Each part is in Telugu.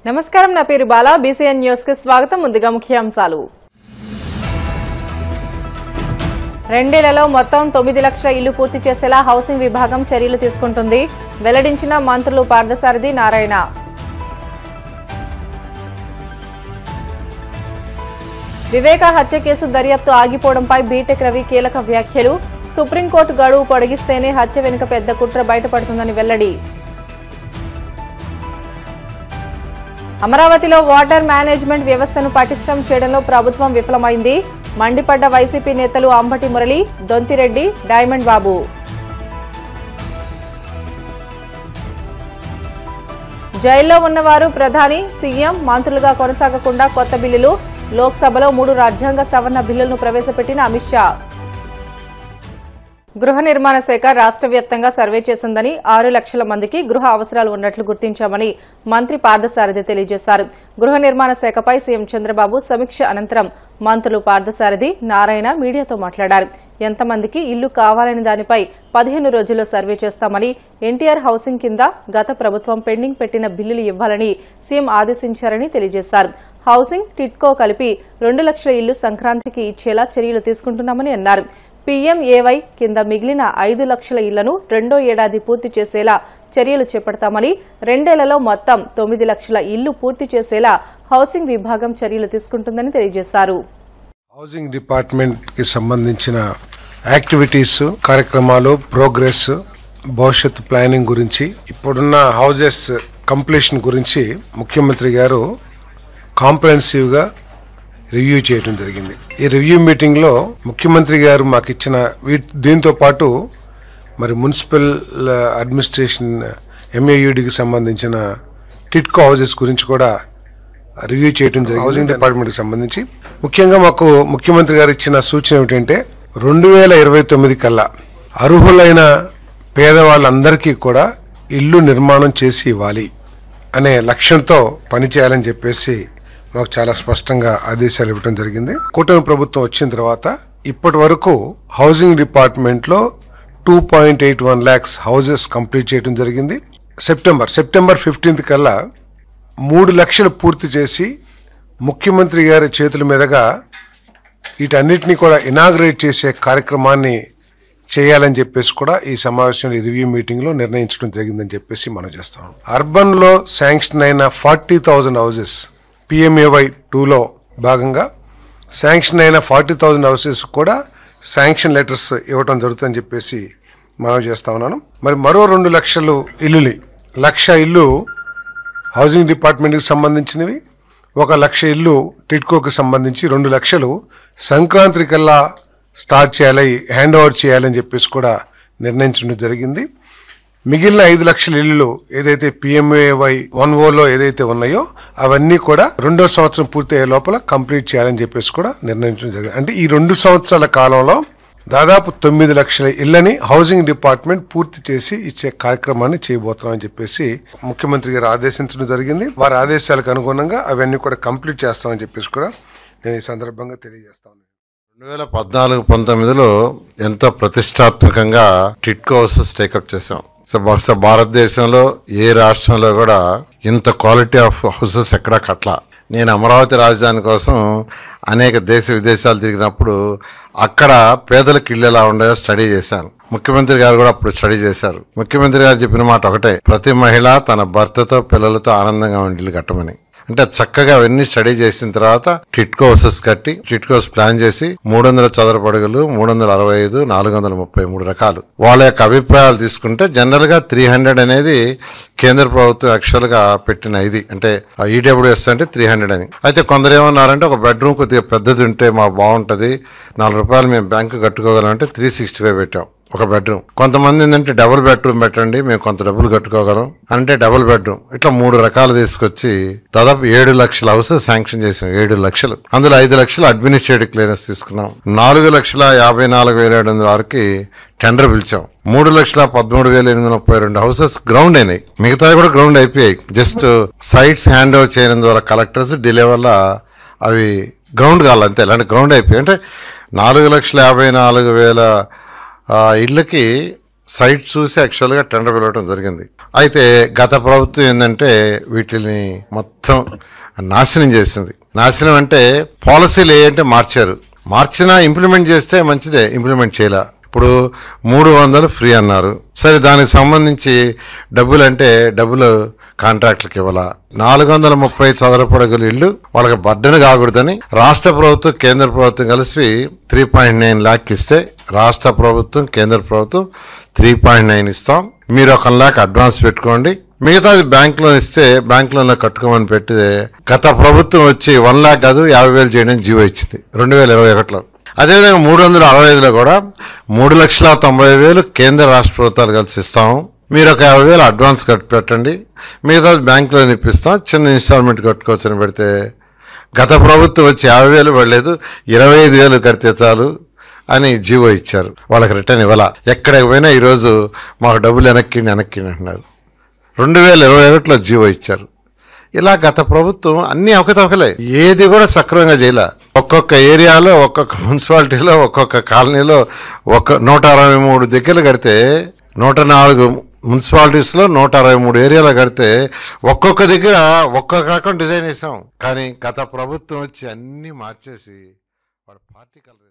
నమస్కారం నా పేరు బాలా బీసీఎన్ న్యూస్ కి స్వాగతం ముందుగా ముఖ్యాంశాలు రెండేళ్లలో మొత్తం 9 లక్షల ఇల్లు పూర్తి చేసేలా హౌసింగ్ విభాగం చర్యలు తీసుకుంటుంది వెల్లడించిన మంత్రులు పార్థసారథి నారాయణ వివేక హత్య కేసు దర్యాప్తు ఆగిపోవడంపై బీటెక్ రవి కీలక వ్యాఖ్యలు సుప్రీంకోర్టు గడువు పొడిగిస్తేనే హత్య వెనుక పెద్ద కుట్ర బయటపడుతుందని వెల్లడి అమరావతిలో వాటర్ మేనేజ్మెంట్ వ్యవస్థను పటిష్టం చేయడంలో ప్రభుత్వం విఫలమైంది మండిపడ్డ వైసీపీ నేతలు అంబటి మురళి దొంతిరెడ్డి డైమండ్ బాబు జైల్లో ఉన్నవారు ప్రధాని సీఎం మంత్రులుగా కొనసాగకుండా కొత్త బిల్లులు లోక్సభలో 3 రాజ్యాంగ సవరణ బిల్లులను ప్రవేశపెట్టిన అమిత్ షా గృహ నిర్మాణ శాఖ రాష్ట్ర వ్యాప్తంగా సర్వే చేసిందని 6 లక్షల మందికి గృహ అవసరాలు ఉన్నట్లు గుర్తించామని మంత్రి పార్థసారథి తెలియజేశారు గృహ నిర్మాణ శాఖపై సీఎం చంద్రబాబు సమీక్ష అనంతరం మంత్రులు పార్థసారథి నారాయణ మీడియాతో మాట్లాడారు ఎంతమందికి ఇల్లు కావాలని దానిపై 15 రోజుల్లో సర్వే చేస్తామని ఎన్టీఆర్ హౌసింగ్ కింద గత ప్రభుత్వం పెండింగ్ పెట్టిన బిల్లులు ఇవ్వాలని సీఎం ఆదేశించారని తెలియజేశారు హౌసింగ్ టిట్కో కలిపి 2 లక్షల ఇల్లు సంక్రాంతికి ఇచ్చేలా చర్యలు తీసుకుంటున్నామని అన్నారు పీఎంఏవై కింద మిగిలిన 5 లక్షల ఇళ్లను రెండో ఏడాది పూర్తి చేసేలా చర్యలు చేపడతామని రెండేళ్లలో మొత్తం 9 లక్షల ఇల్లు పూర్తి చేసేలా హౌసింగ్ విభాగం చర్యలు తీసుకుంటుందని తెలియజేశారు హౌసింగ్ డిపార్ట్మెంట్ కి సంబంధించిన యాక్టివిటీస్ కార్యక్రమాలు ప్రోగ్రెస్ భవిష్యత్ ప్లానింగ్ గురించి ఇప్పుడున్న హౌసెస్ కంప్లీషన్ గురించి ముఖ్యమంత్రి గారు కాంప్రహెన్సివ్ గా రివ్యూ చేయడం జరిగింది ఈ రివ్యూ మీటింగ్ లో ముఖ్యమంత్రి గారు మాకు ఇచ్చిన దీంతో పాటు మరి మున్సిపల్ అడ్మినిస్ట్రేషన్ ఎంఏయుడికి సంబంధించిన టిట్కో హౌసెస్ గురించి కూడా రివ్యూ చేయడం జరిగింది హౌసింగ్ డిపార్ట్మెంట్ కి సంబంధించి ముఖ్యంగా మాకు ముఖ్యమంత్రి గారు ఇచ్చిన సూచన ఏమిటంటే 2029 కల్లా అర్హులైన పేదవాళ్ళందరికీ కూడా ఇల్లు నిర్మాణం చేసి ఇవ్వాలి అనే లక్ష్యంతో పనిచేయాలని చెప్పేసి మాకు చాలా స్పష్టంగా ఆదేశాలు ఇవ్వడం జరిగింది కూటమి ప్రభుత్వం వచ్చిన తర్వాత ఇప్పటి వరకు హౌసింగ్ డిపార్ట్మెంట్ లో 2.81 lakhs హౌసెస్ కంప్లీట్ చేయడం జరిగింది సెప్టెంబర్ 15th కల్లా 3 లక్షలు పూర్తి చేసి ముఖ్యమంత్రి గారి చేతుల మీదుగా వీటన్నిటిని కూడా ఇనాగ్రేట్ చేసే కార్యక్రమాన్ని చేయాలని చెప్పేసి కూడా ఈ సమావేశంలో రివ్యూ మీటింగ్ లో నిర్ణయించడం జరిగిందని చెప్పేసి మనం చేస్తాం అర్బన్ లో శాంక్షన్ అయిన 40,000 హౌసెస్ PMAY 2లో భాగంగా శాంక్షన్ అయిన 40,000 హౌసెస్ కూడా శాంక్షన్ లెటర్స్ ఇవ్వడం జరుగుతుందని చెప్పేసి మనం చేస్తా ఉన్నాను మరి మరో 2 లక్షలు ఇల్లుని 1,00,000 ఇల్లు హౌసింగ్ డిపార్ట్మెంట్కి సంబంధించినవి 1,00,000 ఇల్లు టిట్కోకి సంబంధించి 2 లక్షలు సంక్రాంతి కల్లా స్టార్ట్ చేయాలి హ్యాండ్ ఓవర్ చేయాలని చెప్పేసి కూడా నిర్ణయించడం జరిగింది మిగిలిన 5 లక్షల ఇళ్లు ఏదైతే PMAY 1O ఏదైతే ఉన్నాయో అవన్నీ కూడా 2వ సంవత్సరం పూర్తయ్యే లోపల కంప్లీట్ చేయాలని చెప్పేసి కూడా నిర్ణయించడం జరిగింది అంటే ఈ 2 సంవత్సరాల కాలంలో దాదాపు 9 లక్షల ఇళ్లని హౌసింగ్ డిపార్ట్మెంట్ పూర్తి చేసి ఇచ్చే కార్యక్రమాన్ని చేయబోతున్నామని చెప్పేసి ముఖ్యమంత్రి గారు ఆదేశించడం జరిగింది వారి ఆదేశాలకు అనుగుణంగా అవన్నీ కూడా కంప్లీట్ చేస్తామని చెప్పేసి కూడా నేను ఈ సందర్భంగా తెలియజేస్తాను 2014-19లో ఎంతో ప్రతిష్టాత్మకంగా టిట్కో హౌసెస్ టేకప్ చేశాం సో బహుశా భారతదేశంలో ఏ రాష్ట్రంలో కూడా ఇంత క్వాలిటీ ఆఫ్ హౌసెస్ ఎక్కడా కట్టలా నేను అమరావతి రాజధాని కోసం అనేక దేశ విదేశాలు తిరిగినప్పుడు అక్కడ పేదలకు ఇళ్ళు ఎలా ఉన్నాయో స్టడీ చేశాను ముఖ్యమంత్రి గారు కూడా అప్పుడు స్టడీ చేశారు ముఖ్యమంత్రి గారు చెప్పిన మాట ఒకటే ప్రతి మహిళ తన భర్తతో పిల్లలతో ఆనందంగా ఉండి ఇల్లు కట్టమని అంటే చక్కగా అవన్నీ స్టడీ చేసిన తర్వాత టిట్కో హౌసెస్ కట్టి టిట్కోస్ ప్లాన్ చేసి 300 చదరపు అడుగులు 365 433 రకాలు వాళ్ళ యొక్క అభిప్రాయాలు తీసుకుంటే జనరల్ గా 300 అనేది కేంద్ర ప్రభుత్వం యాక్చువల్ గా పెట్టిన ఇది అంటే ఈడబ్ల్యూఎస్ అంటే 300 అని అయితే కొందరు ఏమన్నారంటే ఒక బెడ్రూమ్ కొద్దిగా పెద్దది ఉంటే మాకు బాగుంటది ₹4 మేము బ్యాంకు కట్టుకోగలంటే 365 పెట్టాం ఒక బెడ్రూమ్ కొంతమంది ఏంటంటే డబుల్ బెడ్రూమ్ పెట్టండి మేము కొంత డబ్బులు కట్టుకోగలం అంటే డబుల్ బెడ్రూమ్ ఇట్లా 3 రకాలు తీసుకొచ్చి దాదాపు 7 లక్షల హౌసెస్ శాంక్షన్ చేసాం 7 లక్షలు అందులో 5 లక్షలు అడ్మినిస్ట్రేటివ్ క్లియరెన్స్ తీసుకున్నాం 4,54,706కి టెండర్ పిలిచాం 3,13,832 హౌసెస్ గ్రౌండ్ అయినాయి మిగతావి కూడా గ్రౌండ్ అయిపోయాయి జస్ట్ సైట్స్ హ్యాండ్ ఓవర్ చేయడం ద్వారా కలెక్టర్స్ డిలే వల్ల అవి గ్రౌండ్ కావాలి అంతే అలాంటి గ్రౌండ్ అయిపోయాయి అంటే 4,54,000 ఇళ్ళకి సైట్ చూసి యాక్చువల్గా టెండర్ పిలవడం జరిగింది. అయితే గత ప్రభుత్వం ఏంటంటే వీటిని మొత్తం నాశనం చేసింది. నాశనం అంటే పాలసీలు ఏంటంటే మార్చినా ఇంప్లిమెంట్ చేస్తే మంచిదే, ఇంప్లిమెంట్ చేయలే. ఇప్పుడు 300 ఫ్రీ అన్నారు. సరే, దానికి సంబంధించి డబ్బులు కాంట్రాక్టులకు ఇవ్వాల. 430 చదరపు అడుగుల ఇళ్లు వాళ్ళకి బర్డెన్ కాకూడదని రాష్ట్ర ప్రభుత్వం కేంద్ర ప్రభుత్వం కలిసి 3.9 లాక్ ఇస్తే రాష్ట్ర ప్రభుత్వం కేంద్ర ప్రభుత్వం 3.9 ఇస్తాం, మీరు 1 లాక్ అడ్వాన్స్ పెట్టుకోండి, మిగతాది బ్యాంక్ లోన్ ఇస్తే బ్యాంక్ లోన్ లో కట్టుకోమని పెట్టి గత ప్రభుత్వం వచ్చి 1 లాక్ కాదు 50,000 చేయడానికి జీవో ఇచ్చింది 2021లో. అదేవిధంగా 365లో కూడా 3,90,000 కేంద్ర రాష్ట్ర ప్రభుత్వాలు కలిసి ఇస్తాము, మీరు 50,000 అడ్వాన్స్ కట్టి పెట్టండి, మిగతాది బ్యాంక్ లోన్ ఇప్పిస్తాం, చిన్న ఇన్స్టాల్మెంట్ కట్టుకోవచ్చు అని పెడితే గత ప్రభుత్వం వచ్చి 50,000 పడలేదు, 25,000 కడితే చాలు అని జీవో ఇచ్చారు. వాళ్ళకి రిటర్న్ ఇవ్వాల. ఎక్కడికి పోయినా ఈరోజు మాకు డబ్బులు వెనక్కి అంటున్నారు. 2021లో జీవో ఇచ్చారు. ఇలా గత ప్రభుత్వం అన్ని అవకతవకలే, ఏది కూడా సక్రమంగా చేయలే. ఒక్కొక్క ఏరియాలో, ఒక్కొక్క మున్సిపాలిటీలో, ఒక్కొక్క కాలనీలో 163 దగ్గరలు కడితే 104 మున్సిపాలిటీస్లో 163 ఏరియాలో కడితే ఒక్కొక్క దగ్గర ఒక్కొక్క రకం డిజైన్ వేసాం. కానీ గత ప్రభుత్వం వచ్చి అన్ని మార్చేసి వాళ్ళ పార్టీ కలర్.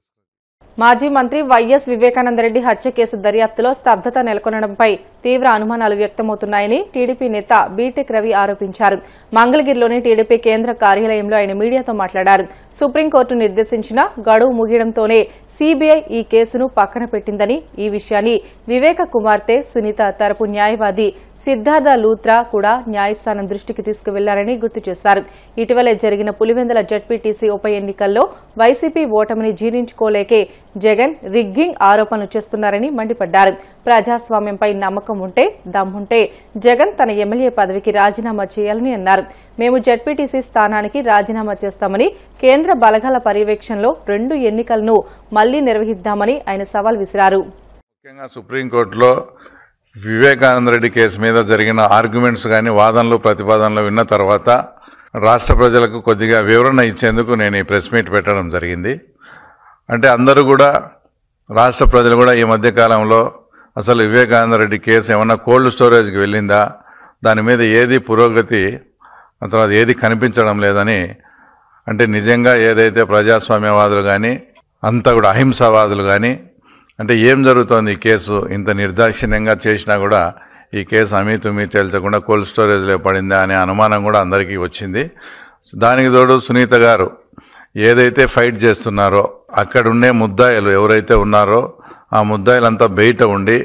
మాజీ మంత్రి వైఎస్ వివేకానందరెడ్డి హత్య కేసు దర్యాప్తులో స్తబ్దత నెలకొనడంపై తీవ్ర అనుమానాలు వ్యక్తమవుతున్నాయని టీడీపీ నేత బీటెక్ రవి ఆరోపించారు. మంగళగిరిలోని టీడీపీ కేంద్ర కార్యాలయంలో ఆయన మీడియాతో మాట్లాడారు. సుప్రీంకోర్టు నిర్దేశించిన గడువు ముగియడంతోనే సీబీఐ ఈ కేసును పక్కన పెట్టిందని, ఈ విషయాన్ని వివేక కుమార్తె సునీత తరపు న్యాయవాది సిద్ధార్థ లూత్రా కూడా న్యాయస్థానం దృష్టికి తీసుకువెళ్లారని గుర్తు చేశారు. ఇటీవలే జరిగిన పులివెందుల జడ్పీటీసీ ఉప ఎన్నికల్లో వైసీపీ ఓటమిని జీర్ణించుకోలేకే జగన్ రిగ్గింగ్ ఆరోపణలు చేస్తున్నారని మండిపడ్డారు. ప్రజాస్వామ్యంపై నమ్మకం ఉంటే, దమ్ముంటే జగన్ తన ఎమ్మెల్యే పదవికి రాజీనామా చేయాలని అన్నారు. మేము జడ్పీటీసీ స్థానానికి రాజీనామా చేస్తామని, కేంద్ర బలగాల పర్యవేక్షణలో 2 ఎన్నికలను మళ్లీ నిర్వహిద్దామని ఆయన సవాల్ విసిరారు. ముఖ్యంగా సుప్రీంకోర్టులో వివేకానందరెడ్డి కేసు మీద జరిగిన ఆర్గ్యుమెంట్స్ కానీ, వాదనలు ప్రతిపాదనలు విన్న తర్వాత రాష్ట్ర ప్రజలకు కొద్దిగా వివరణ ఇచ్చేందుకు నేను ఈ ప్రెస్ మీట్ పెట్టడం జరిగింది. అంటే అందరూ కూడా, రాష్ట్ర ప్రజలు కూడా ఈ మధ్యకాలంలో అసలు వివేకానందరెడ్డి కేసు ఏమన్నా కోల్డ్ స్టోరేజ్కి వెళ్ళిందా, దాని మీద ఏది పురోగతి, తర్వాత ఏది కనిపించడం లేదని, అంటే నిజంగా ఏదైతే ప్రజాస్వామ్యవాదులు కానీ, అంతా కూడా అహింసావాదులు కానీ, అంటే ఏం జరుగుతోంది, ఈ కేసు ఇంత నిర్దాక్షిణ్యంగా చేసినా కూడా ఈ కేసు అమీతుమీ తేల్చకుండా కోల్డ్ స్టోరేజ్లో పడిందా అనే అనుమానం కూడా అందరికీ వచ్చింది. దానికి తోడు సునీత గారు ఏదైతే ఫైట్ చేస్తున్నారో అక్కడుండే ముద్దాయిలు ఎవరైతే ఉన్నారో ఆ ముద్దాయిలంతా బయట ఉండి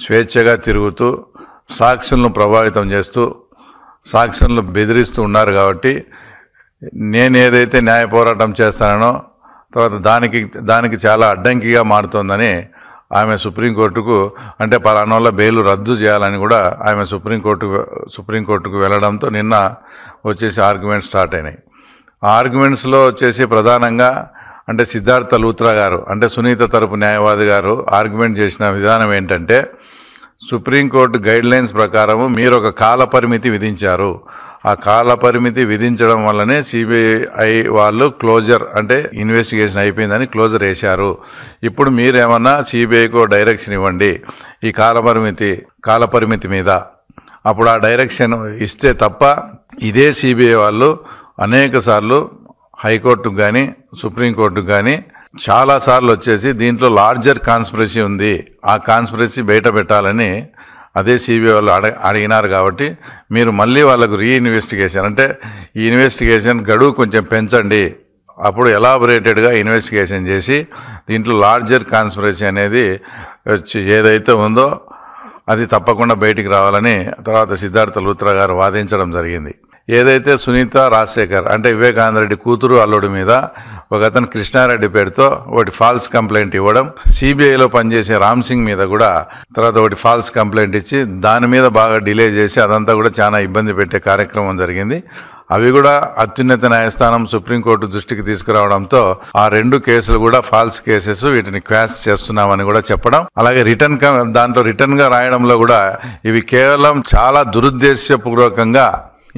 స్వేచ్ఛగా తిరుగుతూ సాక్షులను ప్రభావితం చేస్తూ సాక్షులను బెదిరిస్తూ ఉన్నారు. కాబట్టి నేను ఏదైతే న్యాయ పోరాటం చేస్తానో తర్వాత దానికి చాలా అడ్డంకిగా మారుతోందని ఆమె సుప్రీంకోర్టుకు, అంటే పలానా వల్ల బెయిల్ రద్దు చేయాలని కూడా ఆమె సుప్రీంకోర్టుకు వెళ్ళడంతో నిన్న వచ్చేసి ఆర్గ్యుమెంట్స్ స్టార్ట్ అయినాయి. ఆ ఆర్గ్యుమెంట్స్లో వచ్చేసి ప్రధానంగా అంటే సిద్ధార్థ లూత్రా గారు, అంటే సునీత తరపు న్యాయవాది గారు ఆర్గ్యుమెంట్ చేసిన విధానం ఏంటంటే, సుప్రీంకోర్టు గైడ్లైన్స్ ప్రకారము మీరు ఒక కాల పరిమితి విధించారు, ఆ కాల పరిమితి విధించడం వల్లనే సిబిఐ వాళ్ళు క్లోజర్, అంటే ఇన్వెస్టిగేషన్ అయిపోయిందని క్లోజర్ వేశారు. ఇప్పుడు మీరేమన్నా సిబిఐకు డైరెక్షన్ ఇవ్వండి ఈ కాల పరిమితి మీద. అప్పుడు ఆ డైరెక్షన్ ఇస్తే తప్ప ఇదే సిబిఐ వాళ్ళు అనేక సార్లు హైకోర్టుకు కానీ సుప్రీంకోర్టుకు కానీ చాలాసార్లు వచ్చేసి దీంట్లో లార్జర్ కాన్స్పిరసీ ఉంది, ఆ కాన్స్పిరసీ బయట పెట్టాలని అదే సిబిఐ వాళ్ళు అడిగినారు. కాబట్టి మీరు మళ్ళీ వాళ్ళకు రీఇన్వెస్టిగేషన్, అంటే ఈ ఇన్వెస్టిగేషన్ గడువు కొంచెం పెంచండి, అప్పుడు ఎలాబొరేటెడ్గా ఇన్వెస్టిగేషన్ చేసి దీంట్లో లార్జర్ కాన్స్పిరసీ అనేది ఏదైతే ఉందో అది తప్పకుండా బయటికి రావాలని తర్వాత సిద్ధార్థ లూత్రా గారు వాదించడం జరిగింది. ఏదైతే సునీత రాజశేఖర్, అంటే వివేకానందరెడ్డి కూతురు అల్లుడి మీద ఒక అతను కృష్ణారెడ్డి పేరుతో ఒకటి ఫాల్స్ కంప్లైంట్ ఇవ్వడం, సిబిఐలో పనిచేసే రామ్ సింగ్ మీద కూడా తర్వాత ఒకటి ఫాల్స్ కంప్లైంట్ ఇచ్చి దాని మీద బాగా డిలే చేసి అదంతా కూడా చాలా ఇబ్బంది పెట్టే కార్యక్రమం జరిగింది. అవి కూడా అత్యున్నత న్యాయస్థానం సుప్రీంకోర్టు దృష్టికి తీసుకురావడంతో ఆ 2 కేసులు కూడా ఫాల్స్ కేసెస్, వీటిని క్వాష్ చేస్తున్నామని కూడా చెప్పడం, అలాగే రిటర్న్ గా రాయడంలో కూడా ఇవి కేవలం చాలా దురుద్దేశపూర్వకంగా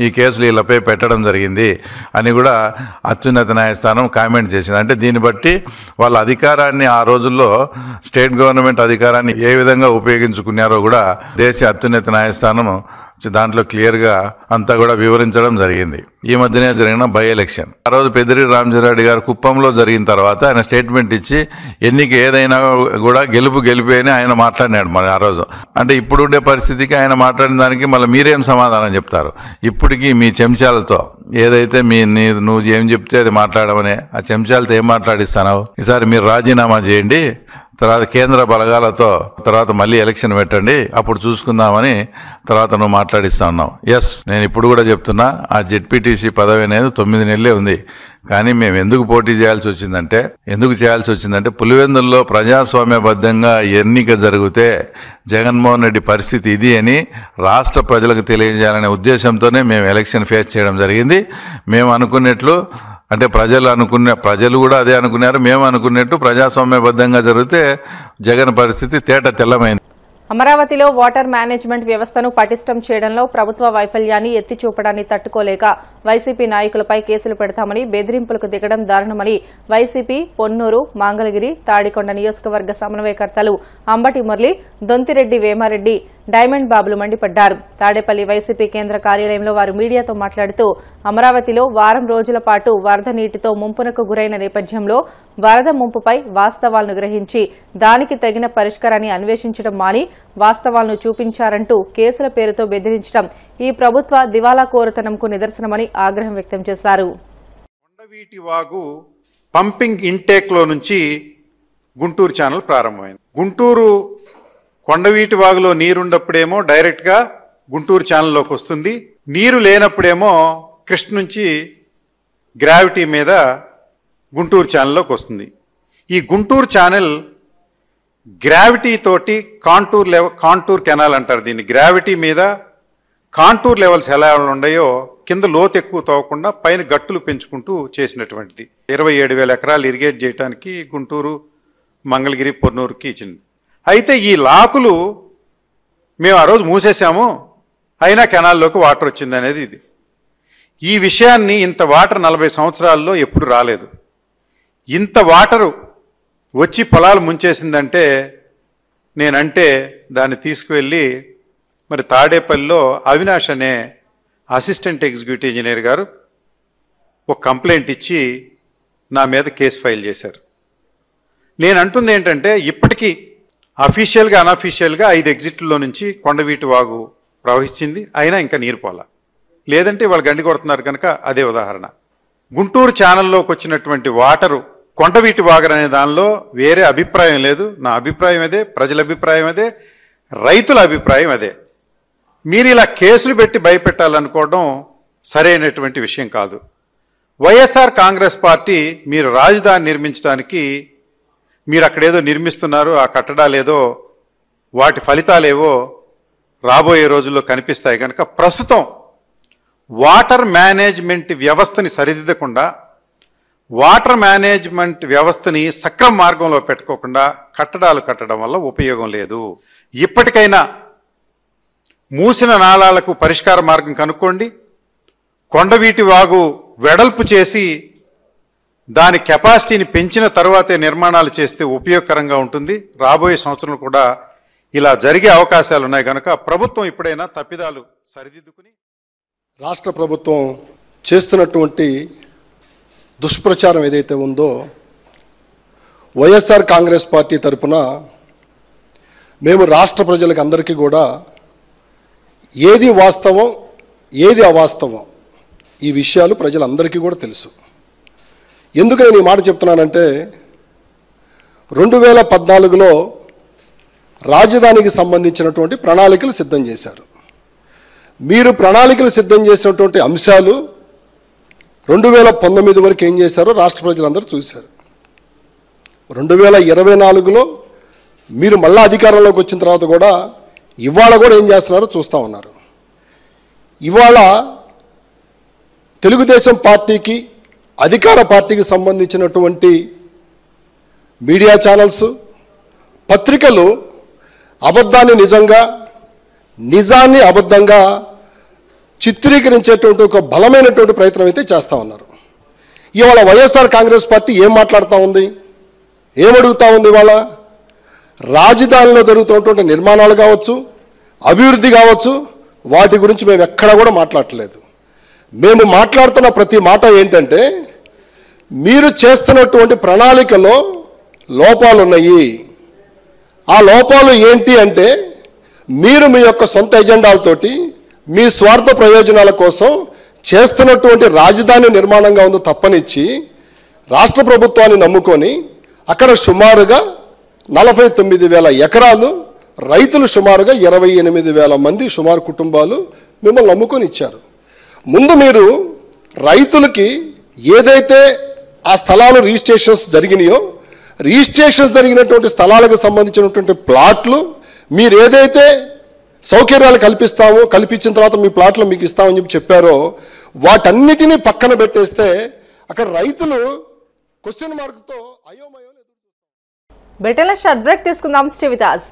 ఈ కేసులు వీళ్ళపై పెట్టడం జరిగింది అని కూడా అత్యున్నత న్యాయస్థానం కామెంట్ చేసింది. అంటే దీన్ని బట్టి వాళ్ళ అధికారాన్ని ఆ రోజుల్లో స్టేట్ గవర్నమెంట్ అధికారాన్ని ఏ విధంగా ఉపయోగించుకున్నారో కూడా దేశ అత్యున్నత న్యాయస్థానం దాంట్లో క్లియర్గా అంతా కూడా వివరించడం జరిగింది. ఈ మధ్యనే జరిగిన బై ఎలక్షన్ ఆ రోజు పెద్దిరెడ్డి రామచంద్రారెడ్డి గారు కుప్పంలో జరిగిన తర్వాత ఆయన స్టేట్మెంట్ ఇచ్చి ఎన్నిక ఏదైనా కూడా గెలిపే అని ఆయన మాట్లాడినాడు మరి ఆ రోజు. అంటే ఇప్పుడుండే పరిస్థితికి ఆయన మాట్లాడిన దానికి మళ్ళీ మీరేం సమాధానం చెప్తారు? ఇప్పటికీ మీ చెంచాలతో ఏదైతే నువ్వు ఏం చెప్తే అది మాట్లాడమనే ఆ చెంచాలతో ఏం మాట్లాడిస్తావు? ఈసారి మీరు రాజీనామా చేయండి, తర్వాత కేంద్ర బలగాలతో తర్వాత మళ్ళీ ఎలక్షన్ పెట్టండి, అప్పుడు చూసుకుందామని తర్వాత నువ్వు మాట్లాడిస్తా ఉన్నావు. ఎస్, నేను ఇప్పుడు కూడా చెప్తున్నా, ఆ జెడ్పీటీసీ పదవి అనేది 9 నెలలే ఉంది. కానీ మేము ఎందుకు పోటీ చేయాల్సి వచ్చిందంటే పులివెందుల్లో ప్రజాస్వామ్యబద్ధంగా ఎన్నిక జరిగితే జగన్మోహన్ రెడ్డి పరిస్థితి ఇది అని రాష్ట్ర ప్రజలకు తెలియజేయాలనే ఉద్దేశంతోనే మేము ఎలక్షన్ ఫేస్ చేయడం జరిగింది. మేము అనుకున్నట్లు అంటే ప్రజలు కూడా అదే అనుకున్నారు, మేము అనుకున్నట్టు ప్రజాస్వామ్యబద్ధంగా జరిగితే జగన్ పరిస్థితి తేట తెల్లమైంది. అమరావతిలో వాటర్ మేనేజ్మెంట్ వ్యవస్థను పటిష్టం చేయడంలో ప్రభుత్వ వైఫల్యాన్ని ఎత్తి చూపడాన్ని తట్టుకోలేక వైసీపీ నాయకులపై కేసులు పెడతామని బెదిరింపులకు దిగడం దారుణమని వైసీపీ పొన్నూరు, మంగళగిరి, తాడికొండ నియోజకవర్గ సమన్వయకర్తలు అంబటి మురళి, దొంతిరెడ్డి వేమారెడ్డి, డైమండ్ బాబులు మండిపడ్డారు. తాడేపల్లి వైసీపీ కేంద్ర కార్యాలయంలో వారు మీడియాతో మాట్లాడుతూ అమరావతిలో వారం రోజుల పాటు వరద నీటితో ముంపునకు గురైన నేపథ్యంలో వరద ముంపుపై వాస్తవాలను గ్రహించి దానికి తగిన పరిష్కారాన్ని అన్వేషించడం మాని వాస్తవాలను చూపించారంటూ కేసుల పేరుతో బెదిరించడం ఈ ప్రభుత్వ దివాలా కోరుతనంకు నిదర్శనమని ఆగ్రహం వ్యక్తం చేశారు. కొండవీటి వాగు పంపింగ్ ఇంటేక్ లో నుంచి గుంటూరు ఛానల్ ప్రారంభమైంది. గుంటూరు కొండవీటి వాగులో నీరున్నప్పుడేమో డైరెక్ట్గా గుంటూరు ఛానల్లోకి వస్తుంది, నీరు లేనప్పుడేమో కృష్ణ నుంచి గ్రావిటీ మీద గుంటూరు ఛానల్లోకి వస్తుంది. ఈ గుంటూరు ఛానల్ గ్రావిటీ తోటి కాంటూర్ కెనాల్ అంటారు దీన్ని. గ్రావిటీ మీద కాంటూర్ లెవెల్స్ ఎలా ఉన్నాయో కింద లోతు ఎక్కువ తవ్వకుండా పైన గట్టులు పెంచుకుంటూ చేసినటువంటిది. 27,000 ఎకరాలు ఇరిగేట్ చేయడానికి గుంటూరు, మంగళగిరి, పొన్నూరుకి ఇచ్చింది. అయితే ఈ లాకులు మేము ఆ రోజు మూసేసాము, అయినా కెనాల్లోకి వాటర్ వచ్చింది అనేది ఇది. ఈ విషయాన్ని ఇంత వాటర్ 40 సంవత్సరాల్లో ఎప్పుడు రాలేదు. ఇంత వాటరు వచ్చి పొలాలు ముంచేసిందంటే నేనంటే దాన్ని తీసుకువెళ్ళి మరి తాడేపల్లిలో అవినాష్ అనే అసిస్టెంట్ ఎగ్జిక్యూటివ్ ఇంజనీర్ గారు ఒక కంప్లైంట్ ఇచ్చి నా మీద కేసు ఫైల్ చేశారు. నేను అంటుంది ఏంటంటే ఇప్పటికీ అఫీషియల్గా అనఫీషియల్గా 5 ఎగ్జిట్లో నుంచి కొండవీటి వాగు ప్రవహించింది, అయినా ఇంకా నీరు పోలా. లేదంటే వాళ్ళు గండి కొడుతున్నారు కనుక అదే ఉదాహరణ. గుంటూరు ఛానల్లోకి వచ్చినటువంటి వాటరు కొండవీటి వాగు అనే దానిలో వేరే అభిప్రాయం లేదు. నా అభిప్రాయం అదే, ప్రజల అభిప్రాయం అదే, రైతుల అభిప్రాయం అదే. మీరు ఇలా కేసులు పెట్టి భయపెట్టాలనుకోవడం సరైనటువంటి విషయం కాదు. వైఎస్ఆర్ కాంగ్రెస్ పార్టీ మీరు రాజధాని నిర్మించడానికి మీరు అక్కడేదో నిర్మిస్తున్నారు, ఆ కట్టడాలేదో వాటి ఫలితాలేవో రాబోయే రోజుల్లో కనిపిస్తాయి కనుక ప్రస్తుతం వాటర్ మేనేజ్మెంట్ వ్యవస్థని సరిదిద్దకుండా, వాటర్ మేనేజ్మెంట్ వ్యవస్థని సక్రమ మార్గంలో పెట్టుకోకుండా కట్టడాలు కట్టడం వల్ల ఉపయోగం లేదు. ఇప్పటికైనా మూసిన నాళాలకు పరిష్కార మార్గం కనుక్కోండి. కొండవీటి వాగు వెడల్పు చేసి దాని కెపాసిటీని పెంచిన తర్వాతే నిర్మాణాలు చేస్తే ఉపయోగకరంగా ఉంటుంది. రాబోయే సంవత్సరం కూడా ఇలా జరిగే అవకాశాలు ఉన్నాయి కనుక ప్రభుత్వం ఇప్పుడైనా తప్పిదాలు సరిదిద్దుకుని. రాష్ట్ర ప్రభుత్వం చేస్తున్నటువంటి దుష్ప్రచారం ఏదైతే ఉందో వైఎస్ఆర్ కాంగ్రెస్ పార్టీ తరఫున మేము రాష్ట్ర ప్రజలకు అందరికీ కూడా ఏది వాస్తవం ఏది అవాస్తవం ఈ విషయాలు ప్రజలందరికీ కూడా తెలుసు. ఎందుకు నేను ఈ మాట చెప్తున్నానంటే 2014లో రాజధానికి సంబంధించినటువంటి ప్రణాళికలు సిద్ధం చేశారు. మీరు ప్రణాళికలు సిద్ధం చేసినటువంటి అంశాలు 2019 వరకు ఏం చేశారో రాష్ట్ర ప్రజలందరూ చూశారు. 2024లో మీరు మళ్ళా అధికారంలోకి వచ్చిన తర్వాత కూడా ఇవాళ కూడా ఏం చేస్తున్నారో చూస్తూ ఉన్నారు. ఇవాళ తెలుగుదేశం పార్టీకి అధికార పార్టీకి సంబంధించినటువంటి మీడియా ఛానల్స్, చిత్రీకరించేటువంటి ఒక బలమైనటువంటి ప్రయత్నం అయితే చేస్తూ ఉన్నారు. ఇవాళ వైఎస్ఆర్ కాంగ్రెస్ పార్టీ ఏం మాట్లాడుతూ ఉంది, ఏమడుగుతూ ఉంది? ఇవాళ రాజధానిలో జరుగుతున్నటువంటి నిర్మాణాలు కావచ్చు, అభివృద్ధి కావచ్చు, వాటి గురించి మేము ఎక్కడా కూడా మాట్లాడట్లేదు. మేము మాట్లాడుతున్న ప్రతి మాట ఏంటంటే, మీరు చేస్తున్నటువంటి ప్రణాళికలో లోపాలు ఉన్నాయి. ఆ లోపాలు ఏంటి అంటే, మీరు మీ యొక్క సొంత ఎజెండాలతోటి మీ స్వార్థ ప్రయోజనాల కోసం చేస్తున్నటువంటి రాజధాని నిర్మాణంగా ఉందో తప్పనిచ్చి రాష్ట్ర ప్రభుత్వాన్ని నమ్ముకొని అక్కడ సుమారుగా 49,000 ఎకరాలు రైతులు, సుమారుగా 28,000 మంది సుమారు కుటుంబాలు మిమ్మల్ని నమ్ముకొని ఇచ్చారు. ముందు మీరు రైతులకి ఏదైతే ఆ స్థలాలు రిజిస్ట్రేషన్స్ జరిగినాయో, రిజిస్ట్రేషన్స్ జరిగినటువంటి స్థలాలకు సంబంధించినటువంటి ప్లాట్లు మీరు ఏదైతే సౌకర్యాలు కల్పించిన తర్వాత మీ ప్లాట్లు మీకు ఇస్తామని చెప్పారో వాటన్నిటినీ పక్కన పెట్టేస్తే అక్కడ రైతులు క్వశ్చన్ మార్క్తో అయోమయం. బ్రిటన్లో షార్ట్ బ్రేక్ తీసుకుందాం. Stay with us.